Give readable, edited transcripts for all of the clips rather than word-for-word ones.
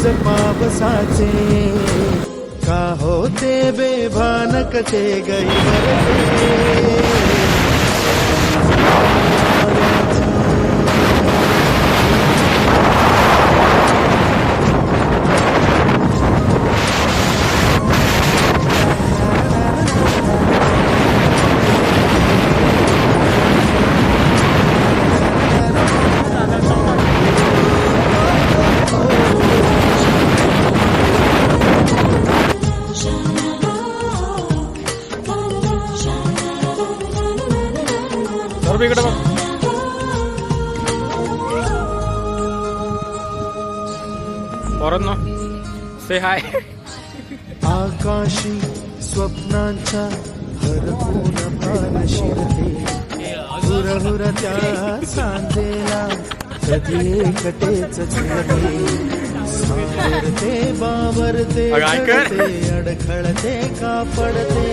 गुज पावसाचे का होते बेभान कसे गैरते इकडे बघ. से हाय. आकाशी स्वप्नांच्या हरपून भान शिरते हुरहुरत्या सांजेला कधी एकटेच झुलते सावरते बावरते अडखळते का पडते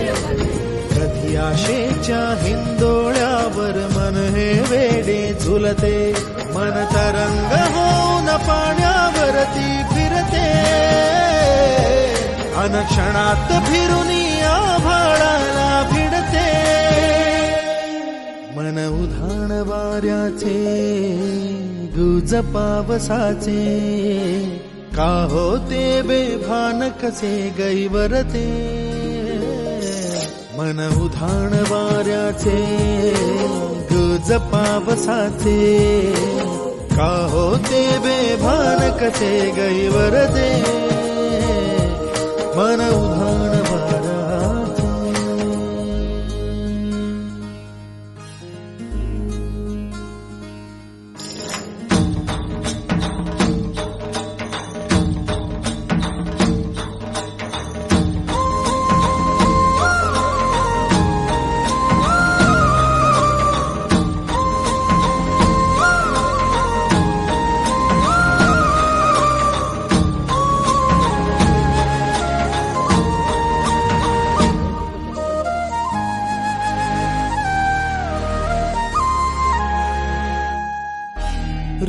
कधी आशेच्या हिंदोळ्यावर मन हे वेडे झुलते मन तरंग होऊन पाण्यावरती फिरते अनक्षणात फिरून आभाळाला भिडते मन उधाण वाऱ्याचे गुज पावसाचे का होते बेभान कसे गैवरते मन उधाण वाऱ्याचे गुज पावसाचे का होते बेभान कसे गैवरते मन उधाण वाऱ्याचे.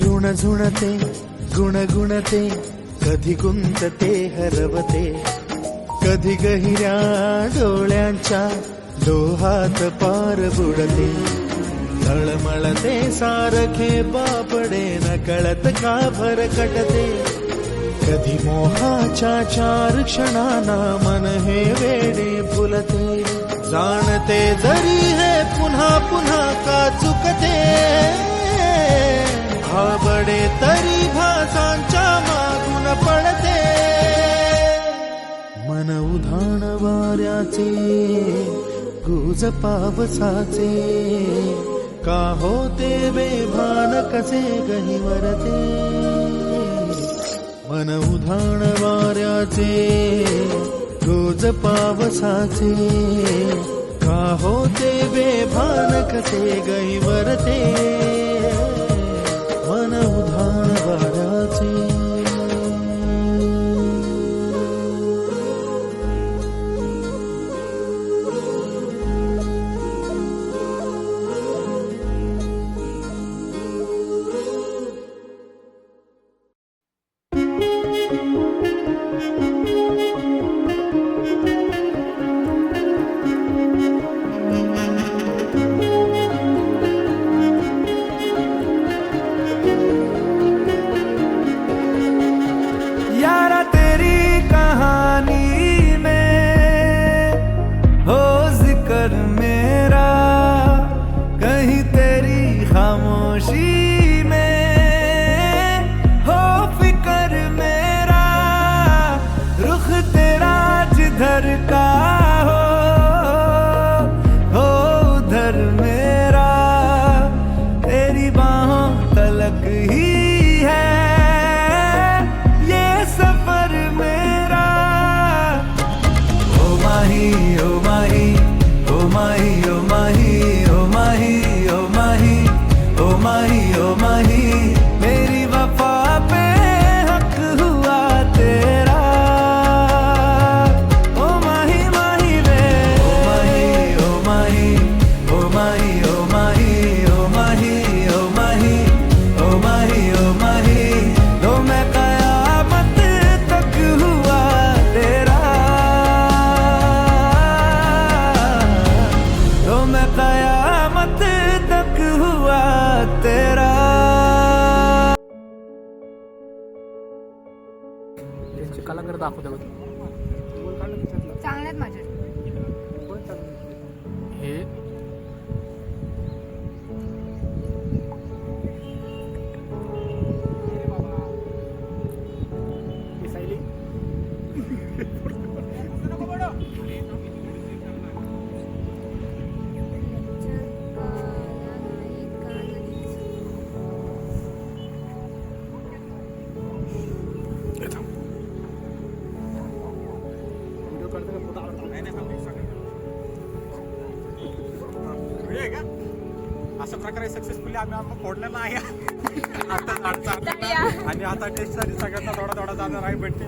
ऋण झुणते गुणगुणते कधी गुंतते हरवते कधी गहिऱ्या डोळ्यांच्या डोहात पार बुडते तळमळते सारखे बापडे न कळत का भरकटते कधी मोहाच्या चार क्षणांना मन हे वेडे फुलते जाणते जरी हे पुन्हा पुन्हा का चुकते बडे तरी भासांच्या मागून पडते मन उधाण वाऱ्याचे गुज पावसाचे का होते बेभान कसे गहिवरते मन उधाण वाऱ्याचे गुज पावसाचे का होते बेभान कसे गहिवरते मन उधाण वाऱ्याचे. त्यांचे कलाकार दाखवतो चांगल्यात माझे हे अशा प्रकारे सक्सेसफुली आम्ही फोडलेला आहे आता आणि आता टेस्ट साठी सगळ्यांना थोडा थोडा जाणार आहे भेटते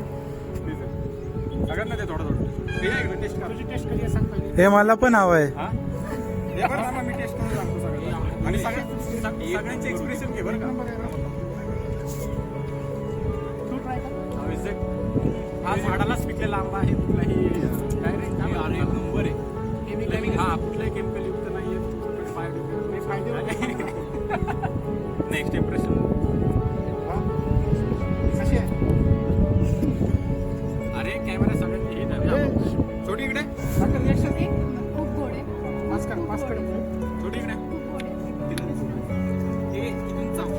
सगळ्यांना ते थोडं थोडं टेस्ट तुझी टेस्ट कधी सांग पहिले हे मला पण हवंय हे बरं ना मी टेस्ट करून सांगतो सगळ्यांना आणि सगळ्यांचे एक्सप्रेशन घे बरं का तू ट्राय कर हा झाडालाच पिकलेला आंबा आहे कुठलाही काय रे नंबर आहे हा कुठलाही केमिकल युक्त नाहीये नेक्स्ट इम्प्रेशन कशी आहे अरे कॅमेरा सगळ्यांनी हे झाले छोटी इकडे खूप गोड आहे पास कर छोटी इकडे खूप गोड आहे हे इथून चाव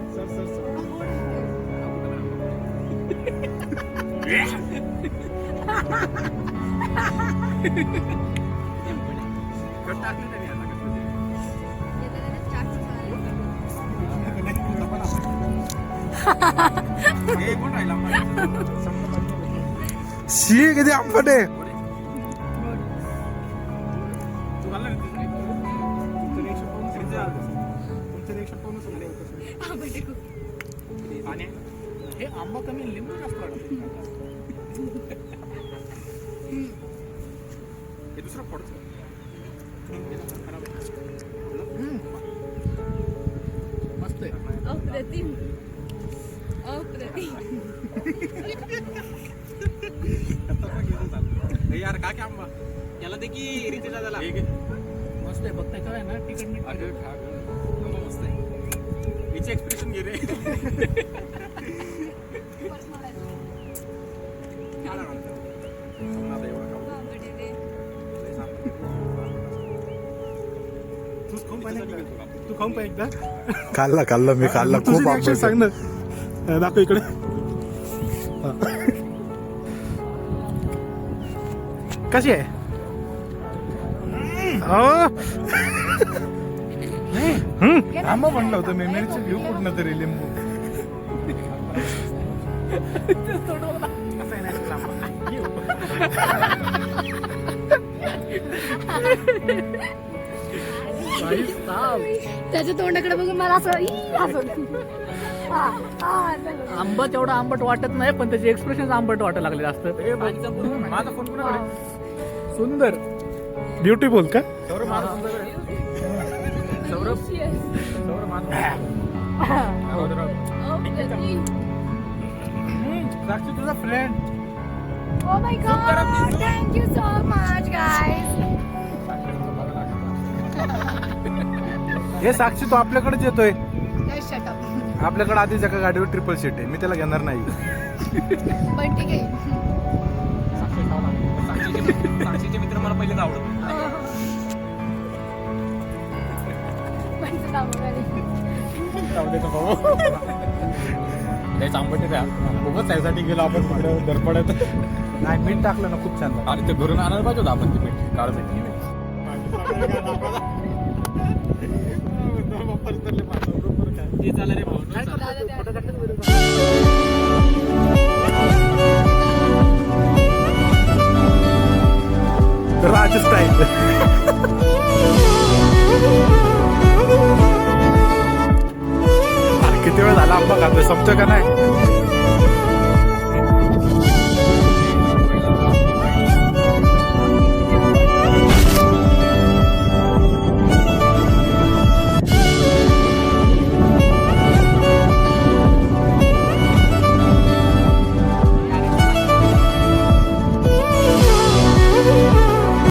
सर सर थोडं गोड आहे. कट टाकले तरी आता येताना चाट हे कोण राहिला शी किती आंबट आहे तू घालला तुमचं रिएक्शन आणि हे आंबा कमी लिंबू जास्त वाटत हे दुसरं फोडचं खराब मस्त आहे अप्रतिम अप्रतिम आहे यार का आंबा याला दे की रितेला झाला मस्त आहे फक्त काय ना तिकट मीठ अगं खा गं मस्त आहे हिचे एक्सप्रेशन घे रे तू खाऊन पाहिजे एकदा खाल्ला मी खाल्ला खूप आंबट सांग ना दाखव इकडे कशी आहे आंबा म्हणलं होतं मी मिरची घेऊ कुठनं तरी लिंबू त्याच्या तोंडाकडे बघून मला असं आंबा तेवढा आंबट वाटत नाही पण त्याचे एक्सप्रेशन आंबट वाटायला लागले जास्त माझा फोन कुणाकडे सुंदर ब्युटिफुल का सौरभ माझा सौरभ माझा साक्षी तुझा friend Oh my god, thank you so much guys. हे साक्षी तो आपल्याकडेच येतोय Just shut up. आपल्याकडे आधीच एका गाडीवर ट्रिपल सीट आहे मी त्याला घेणार नाही पण ठीक आहे. साक्षीचे मित्र मला पहिलेच आवडत पण तुला आवडेल. त्याच आंबट द्या खूपच त्यासाठी गेलो आपण तिकडे दरपडत नाही मीठ टाकलं ना खूप छान आणि ते घरून आणायला पाहिजे होतं आपण ते मीठ काळ मीठ झालं रे भाऊ राज स्टाईल किती वेळ झाला आंबा खातोय समजतं का नाही